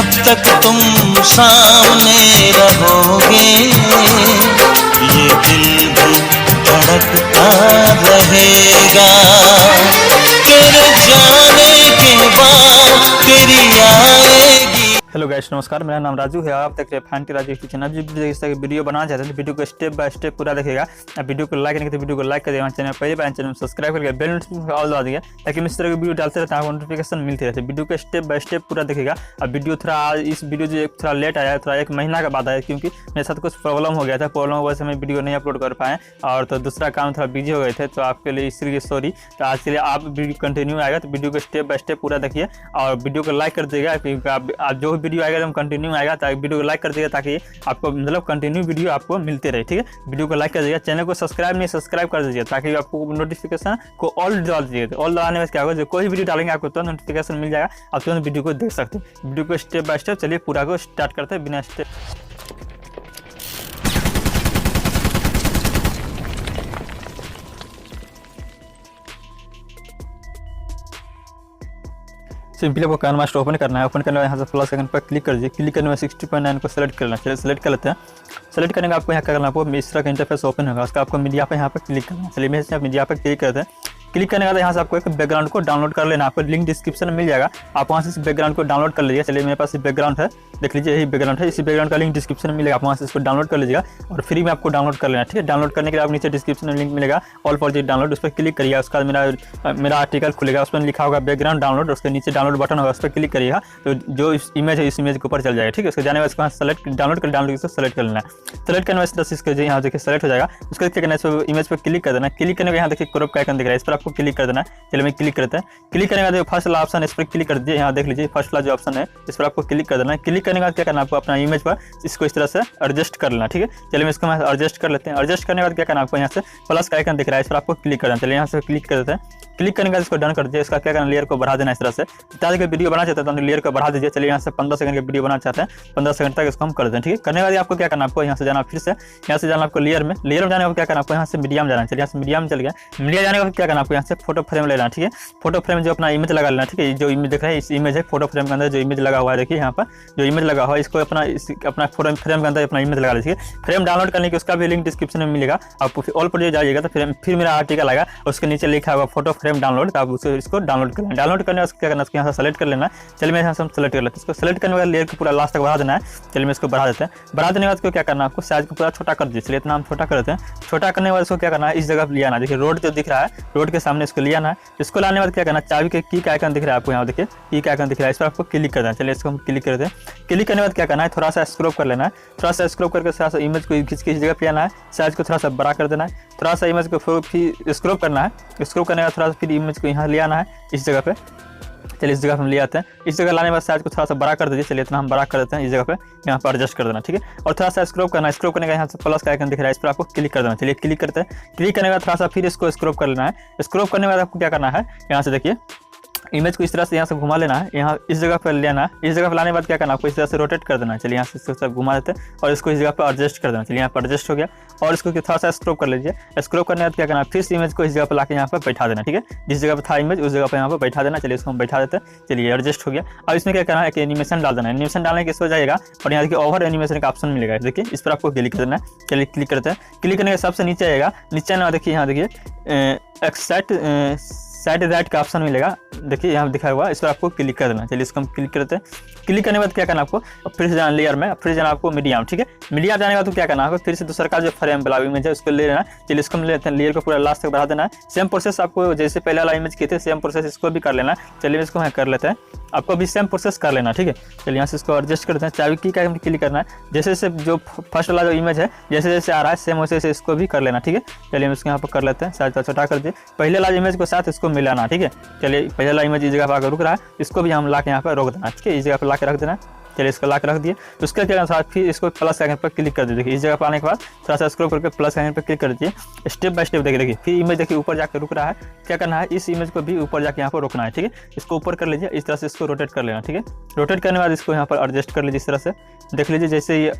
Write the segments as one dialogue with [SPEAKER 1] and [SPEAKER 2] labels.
[SPEAKER 1] जब तक तुम सामने रहोगे ये दिल भी धड़कता रहेगा। तेरे जाने के बाद तेरी आएगी।
[SPEAKER 2] हेलो गाइस, नमस्कार। मेरा नाम राजू है। आप देख रहे हैं FinetechRaju चैनल। जब भी इस तरह की वीडियो बनाना चाहते हैं तो वीडियो को स्टेप बाय स्टेप पूरा देखिएगा। आप वीडियो को लाइक करेंगे तो वीडियो को लाइक कर देना, चैनल पहले बार चैनल सब्सक्राइब करके बेल नोटिफिकेशन ऑल दबा दीजिए ताकि इस तरह की वीडियो डालते रहते हैं आपको नोटिफिकेशन मिलती रहती है। वीडियो को स्टेप बाय स्टेप पूरा देखिएगा। अब वीडियो थोड़ा इस वीडियो जो थोड़ा लेट आया, थोड़ा 1 महीना के बाद आया क्योंकि मेरे साथ कुछ प्रॉब्लम हो गया था। प्रॉब्लम की वजह से मैं वीडियो नहीं अपलोड कर पाए और तो दूसरा काम थोड़ा बिजी हो गए थे, तो आपके लिए इसलिए सॉरी। तो आज के लिए आप वीडियो कंटिन्यू आएगा तो वीडियो को स्टेप बाय स्टेप पूरा देखिए और वीडियो को लाइक कर दीजिएगा क्योंकि आप जो भी वीडियो आएगा एकदम कंटिन्यू आएगा। ताकि वीडियो को लाइक कर दीजिएगा ताकि आपको मतलब कंटिन्यू वीडियो आपको मिलते रहे। ठीक है, वीडियो को लाइक कर दीजिएगा। चैनल को सब्सक्राइब कर दीजिए ताकि आपको नोटिफिकेशन को ऑल डाल दीजिए। ऑल दबाने में क्या होगा, जो कोई वीडियो डालेंगे आपको तुरंत नोटिफिकेशन मिल जाएगा, आप तुरंत वीडियो को देख सकते हैं। वीडियो को स्टेप बाय स्टेप चलिए पूरा को स्टार्ट करते हैं बिना स्टेप। सिंपली आपको कैनवास ओपन करना है। ओपन करने के बाद यहाँ से प्लस आइकन पर क्लिक कर दीजिए। क्लिक करने में 60.9 को सेलेक्ट करना है। चलिए सेलेक्ट कर लेते हैं। सेलेक्ट करने का आपको यहाँ क्या करना है, आपको इस तरह का इंटरफेस ओपन होगा। उसका आपको मीडिया पे यहाँ पर क्लिक करना है। चलिए मैं मीडिया पर क्लिक करते हैं। क्लिक करने के बाद यहाँ से आपको एक बैकग्राउंड को डाउनलोड कर लेना। आपको लिंक डिस्क्रिप्शन में मिल जाएगा, आप वहाँ से इस बैकग्राउंड को डाउनलोड कर लीजिए। चलिए मेरे पास बैकग्राउंड है, देख लीजिए यही बैकग्राउंड है। इसी बैकग्राउंड का लिंक डिस्क्रिप्शन में मिलेगा, आप वहाँ से इसको डाउनलोड कर लीजिएगा और फ्री में आपको डाउनलोड कर लेना। ठीक है, डाउनलोड करने के लिए आप नीचे डिस्क्रिप्शन में लिंक मिलेगा ऑल प्रोजेक्ट डाउनलोड, उस पर क्लिक करिएगा। उसका मेरा आर्टिकल खुलेगा, उसमें लिखा होगा बैकग्राउंड डाउनलोड, उसके नीचे डाउनलोड बटन होगा, उस पर क्लिक करिएगा तो जो इमेज है इस इमेज के ऊपर चल जाएगा। ठीक है, उसको जाने के बाद इसको सेलेक्ट डाउनलोड इसको सेलेक्ट कर लेना है। सेलेक्ट करने के बाद इसको यहाँ देखिए सेलेक्ट हो जाएगा। उसके क्या करना है, इस इमेज पर क्लिक कर देना। क्लिक करने के यहाँ देखिए क्रॉप का आइकन दिख रहा है, इस पर आपको क्लिक कर देना। चलिए मैं क्लिक करते हैं। क्लिक करने के बाद फर्स्ट वाला ऑप्शन है, इस पर क्लिक कर दीजिए। यहाँ देख लीजिए फर्स्ट वाला जो ऑप्शन है इस पर आपको क्लिक कर देना है। क्लिक करने के बाद क्या करना है, आपको अपना इमेज पर इसको इस तरह से एडजस्ट कर लेना। ठीक है, चलिए मैं इसको एडजस्ट कर लेते हैं। एडजस्ट करने के बाद क्या करना है, आपको यहाँ से प्लस का आइकन दिख रहा है, इस पर आपको क्लिक करना है। चलिए यहाँ से क्लिक कर देते हैं। क्लिक करने के बाद इसको डन कर दीजिए। इसका क्या करना, लेयर को बढ़ा देना इस तरह से। ताकि अगर वीडियो बनाना चाहते हैं तो लेयर को बढ़ा दीजिए। चलिए यहाँ से 15 सेकंड का वीडियो बनाना चाहते हैं, 15 सेकंड तक इसको हम कर देते हैं। ठीक है, करने के बाद आपको क्या करना, आपको यहाँ से जाना, फिर से यहाँ से जाना आपको लेयर में जाने को क्या करना, आपको यहाँ से मीडिया में जाना है। चलिए यहाँ से मीडिया में चल गया। मीडिया जाने के बाद क्या करना, आपको यहाँ से फोटो फ्रेम लेना। ठीक है, फोटो फ्रेम जो अपना इमेज लगा लेना। ठीक है, जो इमेज दिख रहा है इस इमेज है, फोटो फ्रेम के अंदर जो इमेज लगा हुआ है, देखिए यहाँ पर जो इमेज लगा हुआ है इसको अपना फोटो फ्रेम के अंदर अपना इमेज लगा लीजिए। फ्रेम डाउनलोड करने की उसका भी लिंक डिस्क्रिप्शन में मिलेगा। आप ऑल पर जाइएगा तो फिर मेरा आर्टिकल आएगा, उसके नीचे लिखा हुआ फोटो फ्रेम डाउनलोड, तो आप इसको डाउनलोड कर लेना। डाउनलोड करने के बाद क्या करना है, उसको यहाँ से सेलेक्ट कर लेना। चलिए मैं यहाँ से सेलेक्ट कर लेते हैं। इसको सेलेक्ट करने के बाद लेयर को पूरा लास्ट तक बढ़ा देना है। चलिए मैं इसको बढ़ा देते हैं। बढ़ा देने के बाद क्या करना है, आपको साइज को पूरा छोटा कर दीजिए। चलिए इतना हम छोटा कर देते हैं। छोटा करने के बाद इसको क्या करना है, इस जगह लिया ना, देखिए रोड जो दिख रहा है, रोड के सामने इसको लिया ना। इसको लाने के बाद क्या करना, चाबी के की का आइकन दिख रहा है आपको, यहाँ देखिए की का आइकन दिख रहा है, इस पर आपको क्लिक करना है। चलिए इसको हम क्लिक करते हैं। क्लिक करने के बाद क्या करना है, थोड़ा सा स्क्रॉल कर लेना है। थोड़ा सा स्क्रॉल करके थोड़ा सा इमेज को खींच के इस जगह पे आना है, साइज को थोड़ा सा बड़ा कर देना है। थोड़ा सा इमेज को फिर स्क्रॉल करना है। स्क्रॉल करने के बाद थोड़ा सा फिर इमेज को यहाँ ले आना है इस जगह पे। चलिए इस जगह पे हम ले आते हैं। इस जगह लाने के बाद साइज को थोड़ा सा बड़ा कर दीजिए। चलिए इतना हम बड़ा कर देते हैं। इस जगह पे यहाँ पर एडजस्ट कर देना। ठीक है, और थोड़ा सा स्क्रॉल करना है। स्क्रॉल करने का यहाँ से प्लस का आइकन दिख रहा है, इस पर आपको क्लिक कर देना। चलिए क्लिक करते हैं। क्लिक करने के बाद थोड़ा सा फिर इसको स्क्रॉल कर लेना है। स्क्रॉल करने के बाद आपको क्या करना है, यहाँ से देखिए इमेज को इस तरह से यहाँ से घुमा लेना है, यहाँ इस जगह पर लेना है। इस जगह पर लाने के बाद क्या करना है, आपको इस तरह से रोटेट कर देना है। चलिए यहाँ से इसको घुमा देते हैं और इसको इस जगह पर एडजस्ट कर देना। चलिए यहाँ पर एडजस्ट हो गया और इसको थोड़ा सा स्क्रॉल कर लीजिए। स्क्रॉल करने के बाद क्या करना है, फिर से इमेज को इस जगह पर लाके यहाँ पर बैठा देना। ठीक है, जिस जगह पर था इमेज उस जगह पर यहाँ पर बैठा देना। चलिए इसको हम बैठा देते हैं। चलिए एडजस्ट हो गया। अब इसमें क्या करना है, कि एनिमेशन डाल देना है। एनिमेशन डालने के इस पर जाएगा और यहाँ देखिए ओवर एनिमेशन का ऑप्शन मिलेगा, देखिए इस पर आपको क्लिक कर देना है। चलिए क्लिक करते हैं। क्लिक करने के सबसे नीचे आएगा, नीचे आने देखिए यहाँ देखिए साइड राइट का ऑप्शन मिलेगा, देखिए यहाँ दिखा हुआ, इस पर आपको क्लिक कर देना। चलिए इसको हम क्लिक करते हैं। क्लिक करने के बाद क्या करना आपको, फिर से जाना लेयर में, फिर जाना आपको मीडियम। ठीक है, मीडियम जाने के बाद तो क्या करना है, फिर से दूसरा का जो फ्रेम वाला इमेज है उसको ले लेना। चलिए इसको हम ले लेते हैं, लेयर को पूरा लास्ट तक बढ़ा देना है। सेम प्रोसेस आपको जैसे पहले वाला इमेज किए थे सेम प्रोसेस इसको भी कर लेना। चलिए इसको कर लेते हैं, आपको भी सेम प्रोसेस कर लेना। ठीक है, चलिए यहाँ से इसको एडजस्ट करते हैं। चाबी की का क्लिक करना है, जैसे जैसे जो फर्स्ट वाला जो इमेज है जैसे जैसे आ रहा है सेम वैसे वैसे इसको भी कर लेना। ठीक है, चलिए हम इसको यहाँ पर कर लेते हैं, साइज छोटा कर दिए। पहले वाला इमेज को साथ इसको मिलाना। ठीक है, चलिए पहले वाला इमेज इस जगह पर आकर रुक रहा है, इसको भी हम ला के यहाँ पर रोक देना। ठीक है, इस जगह पर ला के रख देना। चलिए इसको ला के रख दिए। तो उसके क्या करना, फिर इसको प्लस आइकन पर क्लिक कर दीजिए। इस जगह पर आने के बाद थोड़ा सा स्क्रॉल करके प्लस आइकन पर क्लिक कर दीजिए। स्टेप बाय स्टेप देखिए फिर इमेज देखिए ऊपर जाकर रुक रहा है। क्या करना है, इस इमेज को भी ऊपर जाकर यहाँ पर रोकना है। ठीक है, इसको ऊपर कर लीजिए, इस तरह से इसको रोटेट कर लेना। ठीक है, रोटेट करने के बाद इसको यहाँ पर एडजस्ट कर लीजिए। इस तरह से देख लीजिए, जैसे ये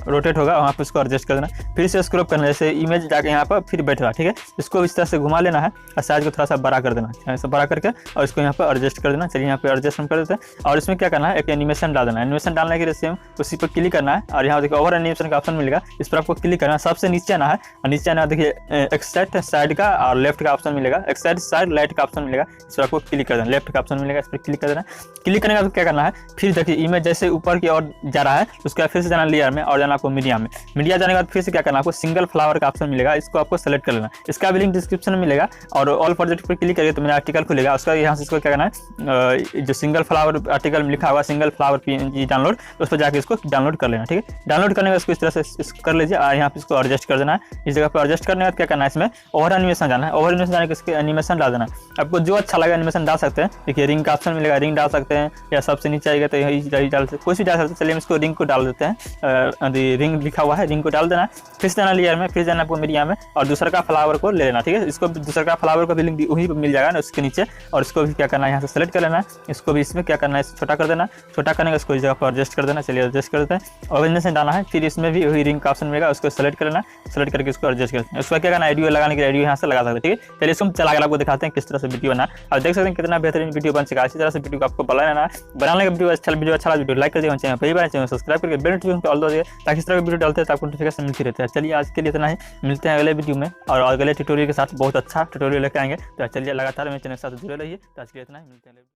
[SPEAKER 2] रोटेट होगा वहाँ पर इसको एडजस्ट कर देना। फिर से स्क्रॉल करना, जैसे इमेज जाकर यहाँ पर फिर बैठ रहा। ठीक है, इसको इस तरह से घुमा लेना है और साइज को थोड़ा सा बड़ा कर देना, ऐसा बड़ा करके और इसको यहाँ पर एडजस्ट कर देना। चलिए यहाँ पर एडजस्ट हम कर देते हैं और इसमें क्या करना है, एक एनिमेशन डाल देना। एनिमेशन डालने के लिए सेम उसी पर क्लिक करना है और यहाँ देखिए ओवर एनिमेशन का ऑप्शन मिलेगा, इस पर आपको क्लिक करना है। सबसे नीचे आना है और नीचे आना देखिए एक्सट्रैक्ट साइड का और लेफ्ट का ऑप्शन मिलेगा, एक्सट्रैक्ट साइड राइट का ऑप्शन मिलेगा, इस पर आपको क्लिक कर देना। लेफ्ट का ऑप्शन मिलेगा, इस पर क्लिक कर देना। क्लिक करने के बाद क्या करना है, फिर देखिए इमेज जैसे ऊपर की ओर जा रहा है उसके बाद फिर से जाना लेयर में और जाना आपको मीडिया में। मीडिया जाने के बाद फिर से क्या करना है, आपको सिंगल फ्लावर का ऑप्शन मिलेगा, इसको आपको सेलेक्ट कर लेना। इसका भी लिंक डिस्क्रिप्शन में मिलेगा और ऑल प्रोजेक्ट पर क्लिक करिए तो मेरा आर्टिकल खुलेगा। उसका यहाँ से इसको क्या करना है, जो सिंगल फ्लावर आर्टिकल में लिखा हुआ सिंगल फ्लावर PNG डाउनलोड, उस पर जाकर इसको डाउनलोड कर लेना। ठीक है, डाउनलोड करने के बाद इसको इस तरह से इसको कर लीजिए और यहाँ पे इसको एडजस्ट कर देना है। इस जगह पर एडजस्ट करने के बाद क्या करना है, इसमें ओवर एनिमेशन जाना है। ओवर एनिमेशन जाने के इसके एनिमेशन डाल देना है। आपको जो अच्छा लगा एनिमेशन डाल सकते हैं। देखिए रिंग का ऑप्शन मिलेगा, रिंग डाल सकते हैं या सबसे नीचे आएगा तो यही डाल सकते, कुछ भी डाल सकते हैं। चलिए हम इसको रिंग को डाल देते हैं। रिंग लिखा हुआ है, रिंग को डाल देना। फिर जाना लेयर में, फिर जाना आपको मीडिया में और दूसरा का फ्लावर को ले लेना। ठीक है, इसको दूसरा का फ्लावर का भी लिंक वहीं पर मिल जाएगा ना उसके नीचे, और इसको भी क्या करना है, यहाँ से सेलेक्ट कर लेना। इसको भी इसमें क्या करना है, छोटा कर देना। छोटा करने का इसको इस जगह पर एडजस्ट कर देना। चलिए एडजस्ट कर देते हैं। और एनिमेशन डालना है, फिर इसमें भी वही रिंग का ऑप्शन मिलेगा, उसको सेलेक्ट कर लेना। सेलेक्ट करके इसको एडजस्ट कर देना। उसका क्या करना है, एडियो लगाने के एडियो यहाँ से लगा सकते हैं। ठीक है, चलिए इसको हम चला कर आपको दिखाते हैं किस तरह से वीडियो बना। आप देख सकते हैं कितना बेहतरीन वीडियो बन चुका है। इसी तरह से वीडियो को आपको बनाना है। बनाने का वीडियो अच्छा लगा वीडियो लाइक कर दिए, चैनल पहली बार चैनल सब्सक्राइब करके बेल नोटिफिकेशन ऑल दो दिए, ताकि इस तरह की वीडियो डालते हैं तो आपको नोटिफिकेशन मिलती रहती है। चलिए आज के लिए इतना ही, मिलते हैं अगले वीडियो में और अगले ट्यूटोरियल के साथ। बहुत अच्छा ट्यूटोरियल लेके आएंगे, तो चलिए लगातार मेरे चैनल के साथ जुड़े रहिए। तो आज के लिए इतना ही, मिलते हैं।